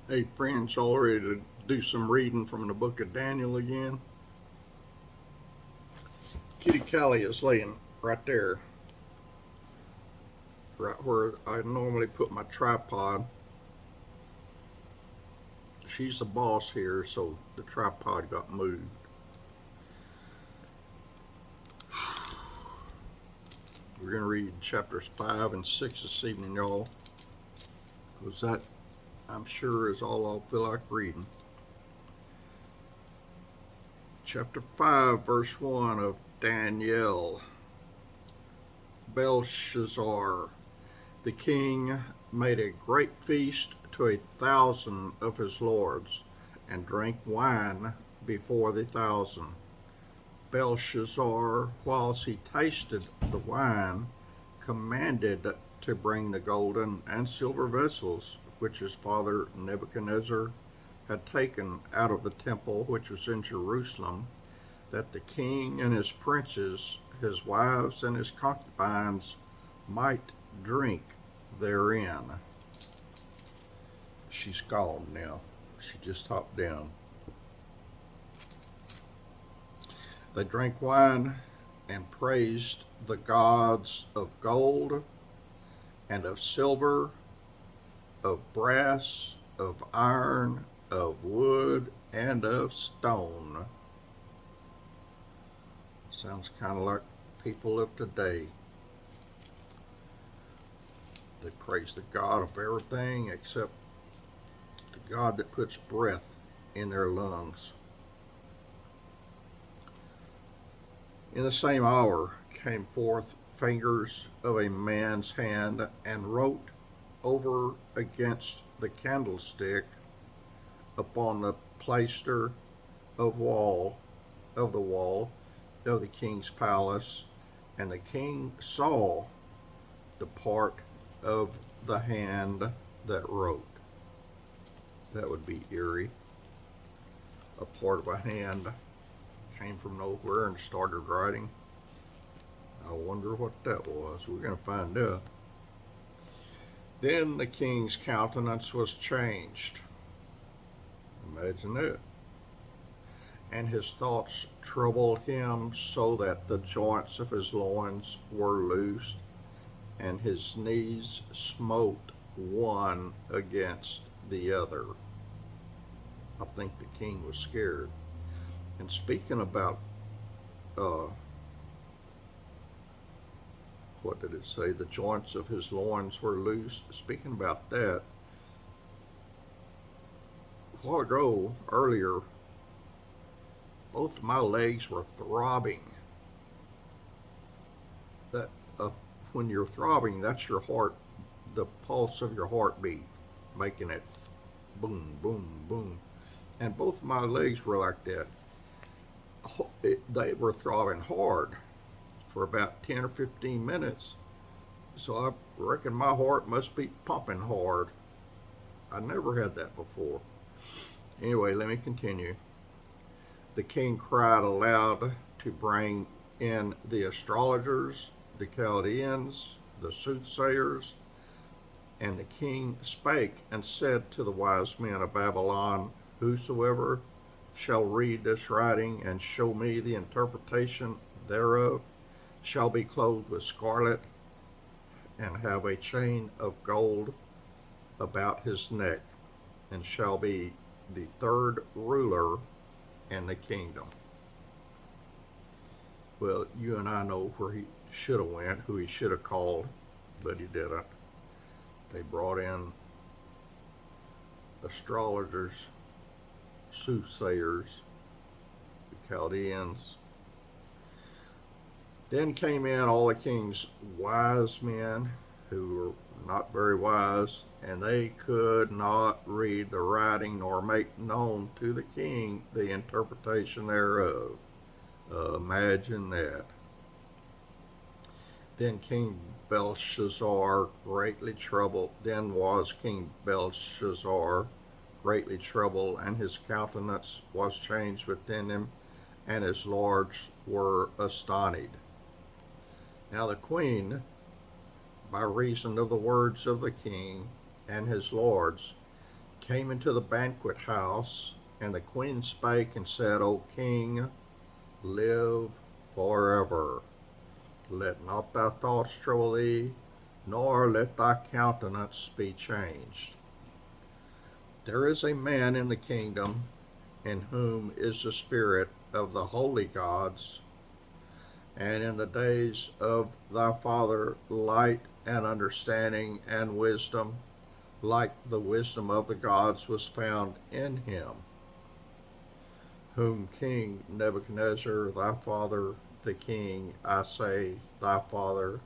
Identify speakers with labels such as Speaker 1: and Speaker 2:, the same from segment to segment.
Speaker 1: Hey, friends, all ready to do some reading from the book of Daniel again? Kitty Callie is laying right there, right where I normally put my tripod. She's the boss here, so the tripod got moved. We're going to read chapters 5 and 6 this evening, y'all, because that, I'm sure, is all I'll feel like reading. Chapter 5, verse 1 of Daniel. Belshazzar, the king, made a great feast to 1,000 of his lords, and drank wine before the 1,000. Belshazzar, whilst he tasted the wine, commanded to bring the golden and silver vessels which his father Nebuchadnezzar had taken out of the temple which was in Jerusalem, that the king and his princes, his wives, and his concubines might drink therein. She's gone now. She just hopped down. They drank wine and praised the gods of gold and of silver, of brass, of iron, of wood, and of stone. Sounds kind of like people of today. They praise the God of everything except the God that puts breath in their lungs. In the same hour came forth fingers of a man's hand and wrote over against the candlestick upon the plaister of the wall of the king's palace, and the king saw the part of the hand that wrote. That would be eerie. A part of a hand came from nowhere and started writing. I wonder what that was. We're going to find out. Then the king's countenance was changed. Imagine that. And his thoughts troubled him so that the joints of his loins were loosed, and his knees smote one against the other. I think the king was scared. And speaking about, what did it say? The joints of his loins were loosed. Speaking about that, a while ago, earlier, both my legs were throbbing. That when you're throbbing, that's your heart, the pulse of your heartbeat, making it boom, boom, boom. And both my legs were like that. They were throbbing hard for about 10 or 15 minutes. So I reckon my heart must be pumping hard. I never had that before. Anyway, let me continue. The king cried aloud to bring in the astrologers, the Chaldeans, the soothsayers, and the king spake and said to the wise men of Babylon, whosoever shall read this writing and show me the interpretation thereof shall be clothed with scarlet and have a chain of gold about his neck, and shall be the third ruler in the kingdom. Well, you and I know where he should have went, who he should have called, but he didn't. They brought in astrologers, soothsayers, the Chaldeans. Then came in all the king's wise men, who were not very wise, and they could not read the writing nor make known to the king the interpretation thereof. Imagine that. Then King Belshazzar greatly troubled. Then was King Belshazzar greatly troubled, and his countenance was changed within him, and his lords were astonished. Now the queen, by reason of the words of the king and his lords, came into the banquet house, and the queen spake and said, O king, live forever. Let not thy thoughts trouble thee, nor let thy countenance be changed. There is a man in the kingdom in whom is the spirit of the holy gods, and in the days of thy father light and understanding and wisdom, like the wisdom of the gods, was found in him, whom King Nebuchadnezzar, thy father, the king, I say, thy father,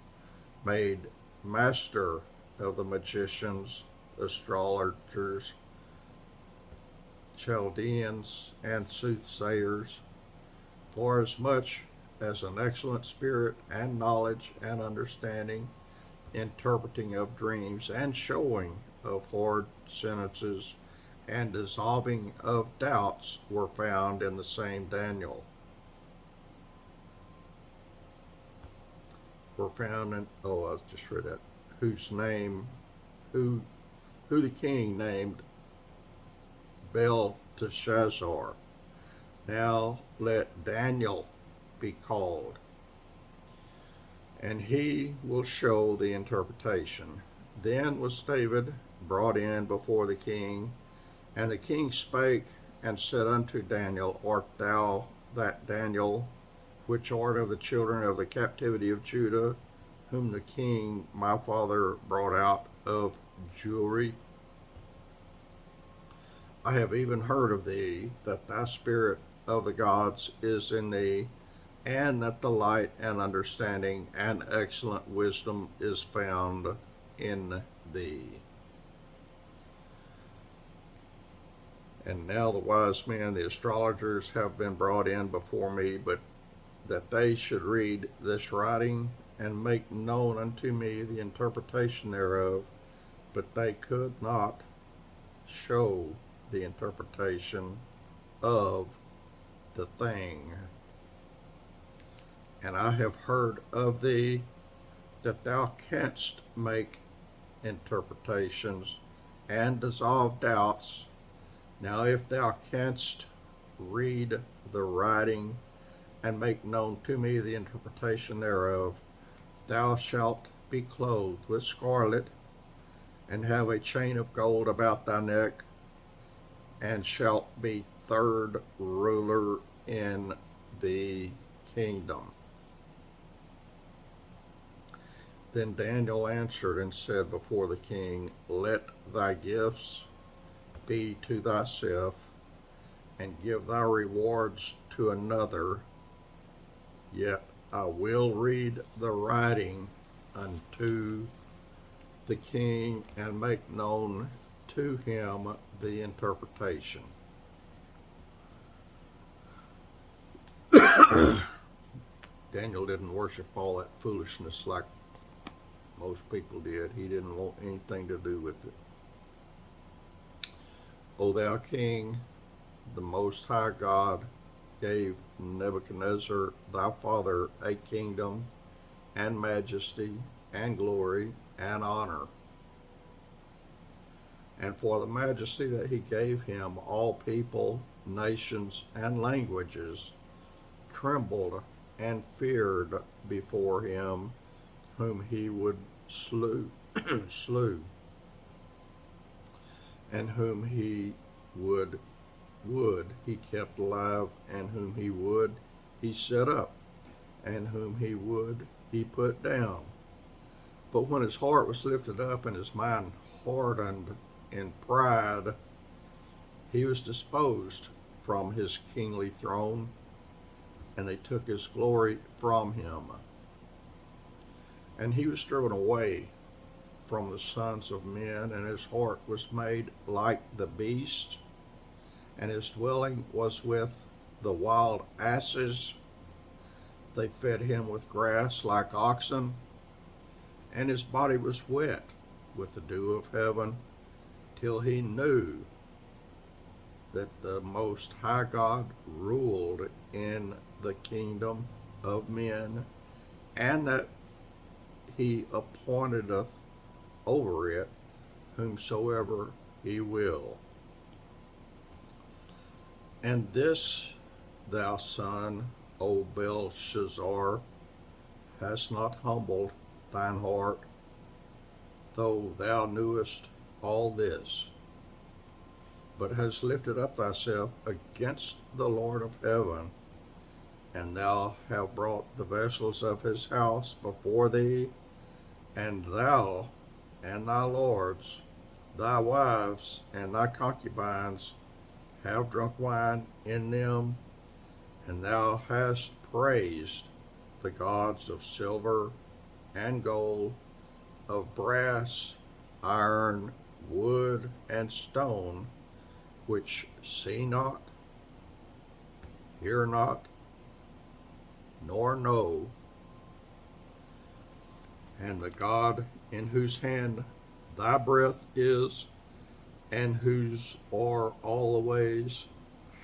Speaker 1: made master of the magicians, astrologers, Chaldeans, and soothsayers, forasmuch as an excellent spirit and knowledge and understanding, interpreting of dreams and showing of hard sentences and dissolving of doubts were found in the same Daniel. Were found in, I just read that, whose name, who the king named Belteshazzar. Now let Daniel be called, and he will show the interpretation. Then was David brought in before the king, and the king spake and said unto Daniel, Art thou that Daniel, which art of the children of the captivity of Judah, whom the king my father brought out of Jewry? I have even heard of thee, that thy spirit of the gods is in thee, and that the light and understanding and excellent wisdom is found in thee. And now the wise men, the astrologers, have been brought in before me, but that they should read this writing and make known unto me the interpretation thereof, but they could not show the interpretation of the thing. And I have heard of thee that thou canst make interpretations and dissolve doubts. Now if thou canst read the writing and make known to me the interpretation thereof, thou shalt be clothed with scarlet, and have a chain of gold about thy neck, and shalt be third ruler in the kingdom. Then Daniel answered and said before the king, Let thy gifts be to thyself, and give thy rewards to another, yet I will read the writing unto the king, and make known to him the interpretation. Daniel didn't worship all that foolishness like most people did. He didn't want anything to do with it. O thou king, the most high God gave Nebuchadnezzar thy father a kingdom and majesty and glory and honor. And for the majesty that he gave him, all people, nations, and languages trembled and feared before him whom he would slew, and whom he would he kept alive, and whom he would he set up, and whom he would he put down. But when his heart was lifted up and his mind hardened in pride, he was disposed from his kingly throne, and they took his glory from him. And he was driven away from the sons of men, and his heart was made like the beast, and his dwelling was with the wild asses. They fed him with grass like oxen, and his body was wet with the dew of heaven, till he knew that the Most High God ruled in the kingdom of men, and that he appointeth over it whomsoever he will. And this, thou son, O Belshazzar, hast not humbled thine heart, though thou knewest all this, but hast lifted up thyself against the Lord of heaven, and thou have brought the vessels of his house before thee, and thou and thy lords, thy wives and thy concubines, have drunk wine in them, and thou hast praised the gods of silver and gold, of brass, iron, wood, and stone, which see not, hear not, nor know, and the God in whose hand thy breath is, and whose are all the ways,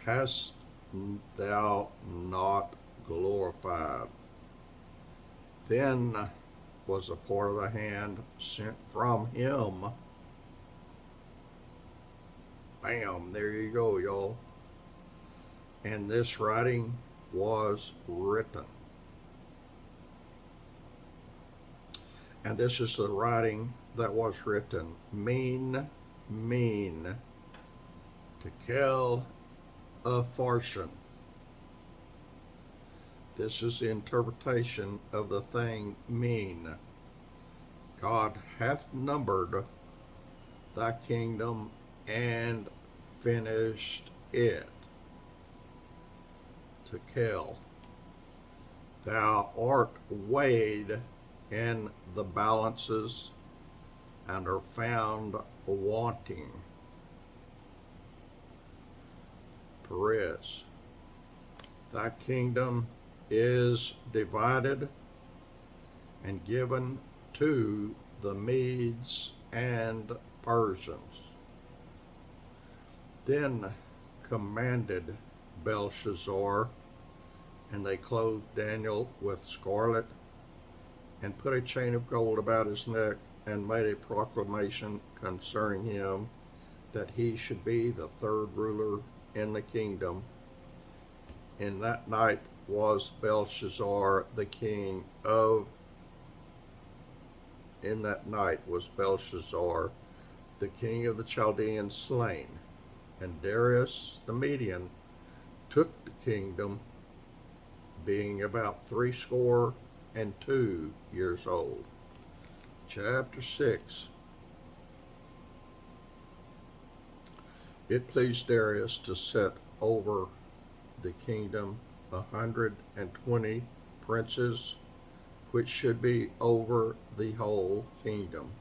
Speaker 1: hast thou not glorified. Then was a part of the hand sent from him. Bam, there you go, y'all. And this writing was written. And this is the writing that was written. Mean, Tekel Upharsin. This is the interpretation of the thing mean. God hath numbered thy kingdom and finished it. Tekel. Thou art weighed in the balances and are found wanting. Perez. Thy kingdom is divided and given to the Medes and Persians. Then commanded Belshazzar, and they clothed Daniel with scarlet, and put a chain of gold about his neck, and made a proclamation concerning him, that he should be the third ruler in the kingdom. In that night was Belshazzar the king of the Chaldeans slain, and Darius the Median took the kingdom, being about 62 years old. Chapter 6. It pleased Darius to set over the kingdom 120 princes, which should be over the whole kingdom,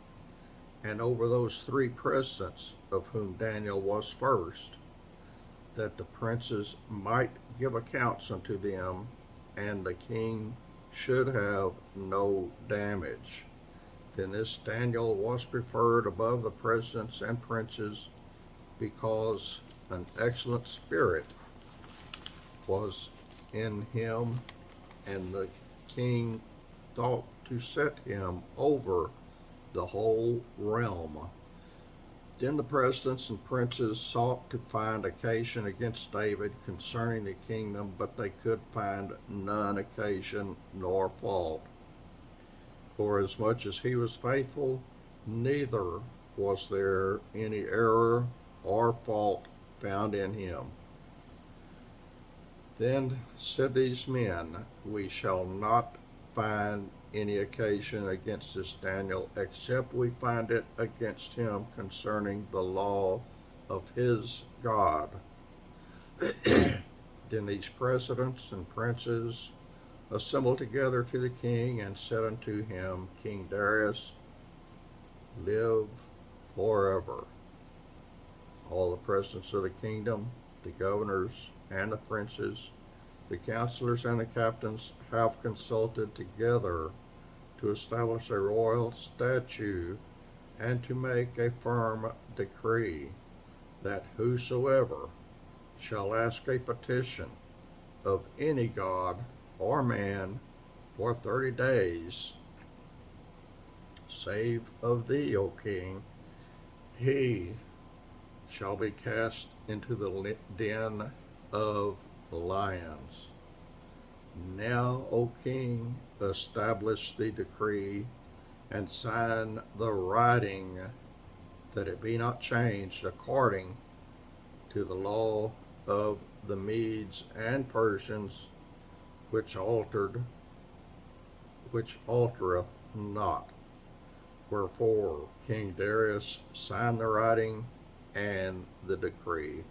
Speaker 1: and over those 3 presidents, of whom Daniel was first, that the princes might give accounts unto them, and the king should have no damage. Then this Daniel was preferred above the presidents and princes, because an excellent spirit was in him, and the king thought to set him over the whole realm. Then the presidents and princes sought to find occasion against David concerning the kingdom, but they could find none occasion nor fault. For as much as he was faithful, neither was there any error or fault found in him. Then said these men, we shall not find any occasion against this Daniel, except we find it against him concerning the law of his God. Then these presidents and princes assembled together to the king, and said unto him, King Darius, live forever. All the presidents of the kingdom, the governors and the princes, the counselors and the captains have consulted together to establish a royal statute, and to make a firm decree, that whosoever shall ask a petition of any god or man for 30 days, save of thee, O king, he shall be cast into the den of lions. Now, O king, establish the decree and sign the writing, that it be not changed according to the law of the Medes and Persians, which altereth not. Wherefore King Darius signed the writing and the decree.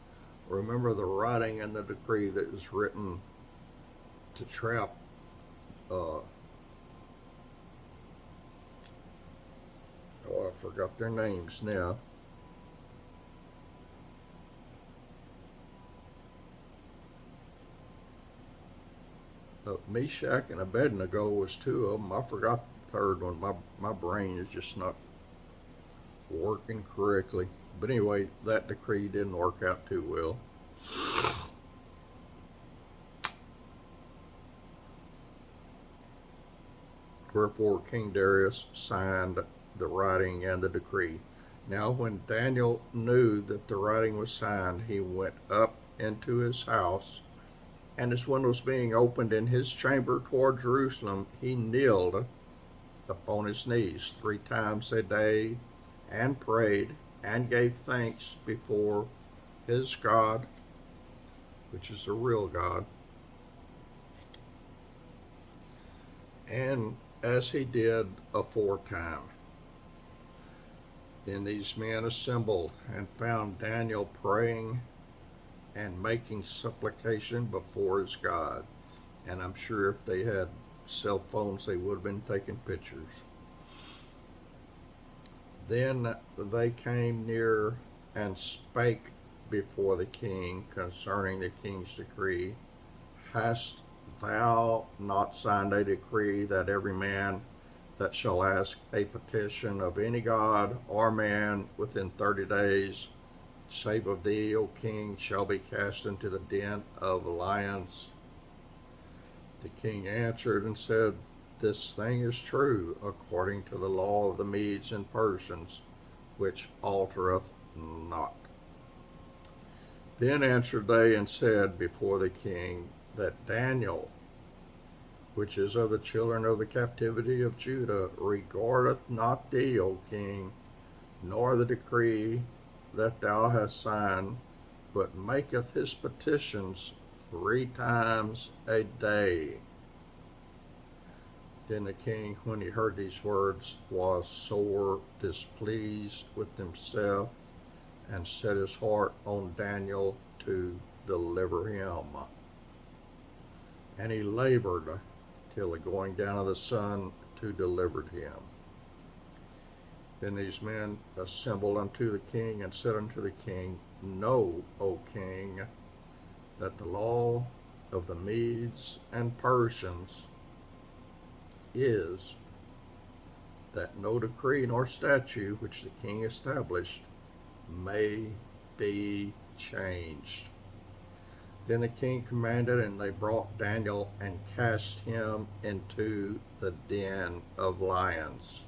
Speaker 1: Remember the writing and the decree that was written to trap I forgot their names now. Meshach and Abednego was two of them. I forgot the third one. My brain is just not working correctly. But anyway, that decree didn't work out too well. Wherefore King Darius signed the writing and the decree. Now when Daniel knew that the writing was signed, he went up into his house, and as one was being opened in his chamber toward Jerusalem, he kneeled upon his knees 3 times a day, and prayed, and gave thanks before his God, which is the real God. And as he did aforetime. Then these men assembled and found Daniel praying and making supplication before his God. And I'm sure if they had cell phones, they would have been taking pictures. Then they came near and spake before the king concerning the king's decree. Hast thou not signed a decree that every man that shall ask a petition of any god or man within 30 days, save of thee, O king, shall be cast into the den of lions? The king answered and said, This thing is true, according to the law of the Medes and Persians, which altereth not. Then answered they and said before the king, that Daniel, which is of the children of the captivity of Judah, regardeth not thee, O king, nor the decree that thou hast signed, but maketh his petitions 3 times a day. Then the king, when he heard these words, was sore displeased with himself, and set his heart on Daniel to deliver him. And he labored till the going down of the sun to deliver him. Then these men assembled unto the king, and said unto the king, Know, O king, that the law of the Medes and Persians is that no decree nor statute which the king established may be changed. Then the king commanded, and they brought Daniel and cast him into the den of lions.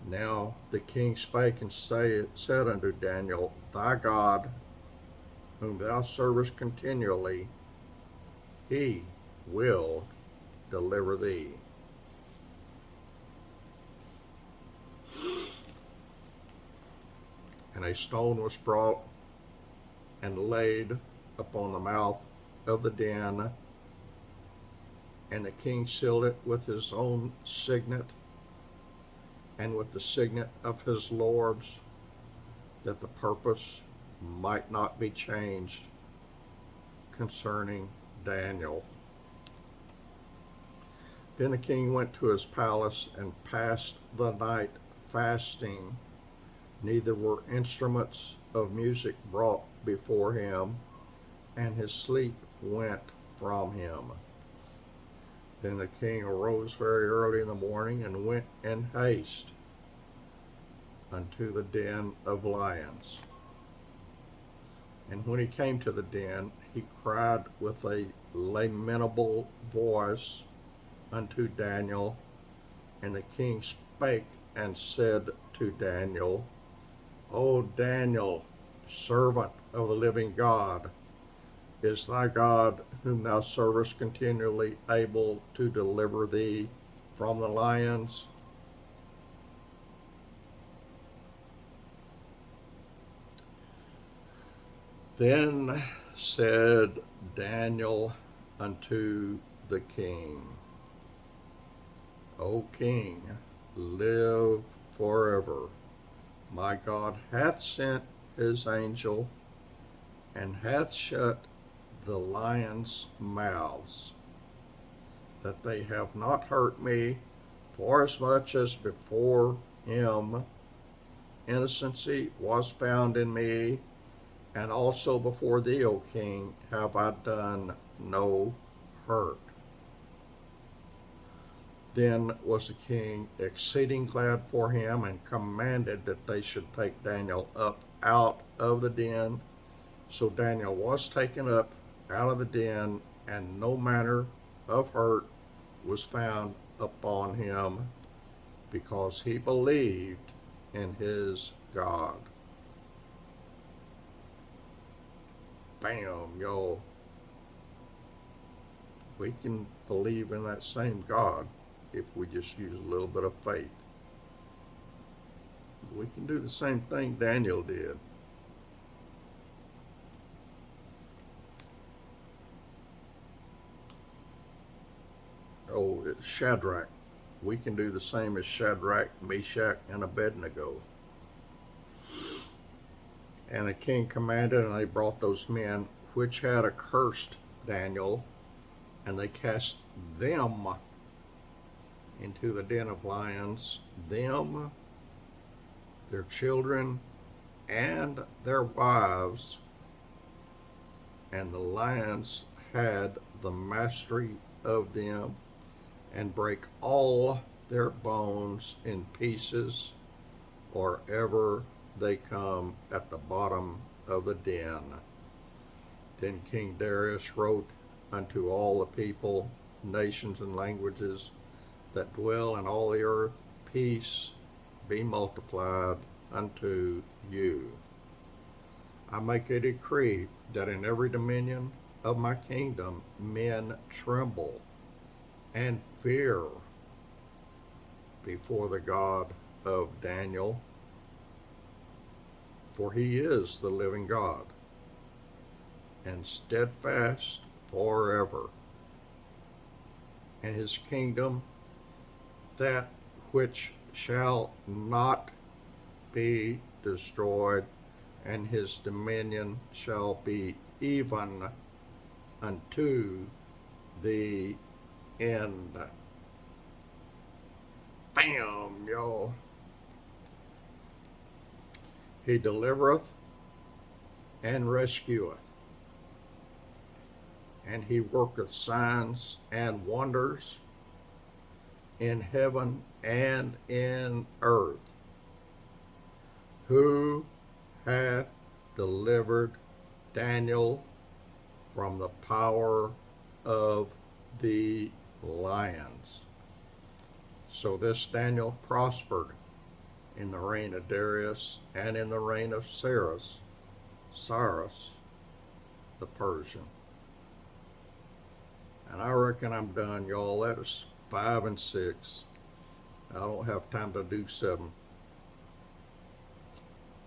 Speaker 1: Now the king spake and said unto Daniel, Thy God, whom thou servest continually, he will deliver thee. And a stone was brought and laid upon the mouth of the den, and the king sealed it with his own signet and with the signet of his lords, that the purpose might not be changed concerning Daniel. Then the king went to his palace and passed the night fasting. Neither were instruments of music brought before him, and his sleep went from him. Then the king arose very early in the morning, and went in haste unto the den of lions. And when he came to the den, he cried with a lamentable voice unto Daniel. And the king spake and said to Daniel, O Daniel, servant of the living God, is thy God, whom thou servest continually, able to deliver thee from the lions? Then said Daniel unto the king, O king, live forever. My God hath sent his angel, and hath shut the lions' mouths, that they have not hurt me, forasmuch as before him innocency was found in me, and also before thee, O king, have I done no hurt. Then was the king exceeding glad for him, and commanded that they should take Daniel up out of the den. So Daniel was taken up out of the den, and no manner of hurt was found upon him, because he believed in his God. Bam, yo. We can believe in that same God if we just use a little bit of faith. We can do the same thing Daniel did. Oh, it's Shadrach. We can do the same as Shadrach, Meshach, and Abednego. And the king commanded, and they brought those men which had accursed Daniel, and they cast them into the den of lions, them, their children, and their wives. And the lions had the mastery of them, and break all their bones in pieces, or ever they come at the bottom of the den. Then King Darius wrote unto all the people, nations, and languages that dwell in all the earth, peace be multiplied unto you. I make a decree that in every dominion of my kingdom men tremble and fear before the God of Daniel, for he is the living God, and steadfast forever, and his kingdom that which shall not be destroyed, and his dominion shall be even unto the end. Bam, yo. He delivereth and rescueth, and he worketh signs and wonders in heaven and in earth. Who hath delivered Daniel from the power of the lions? So this Daniel prospered in the reign of Darius and in the reign of Cyrus the Persian. And I reckon I'm done, y'all. That was 5 and 6. I don't have time to do 7.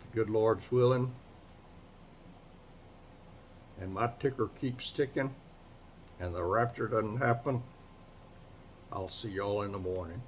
Speaker 1: The good Lord's willing, and my ticker keeps ticking, and the rapture doesn't happen, I'll see y'all in the morning.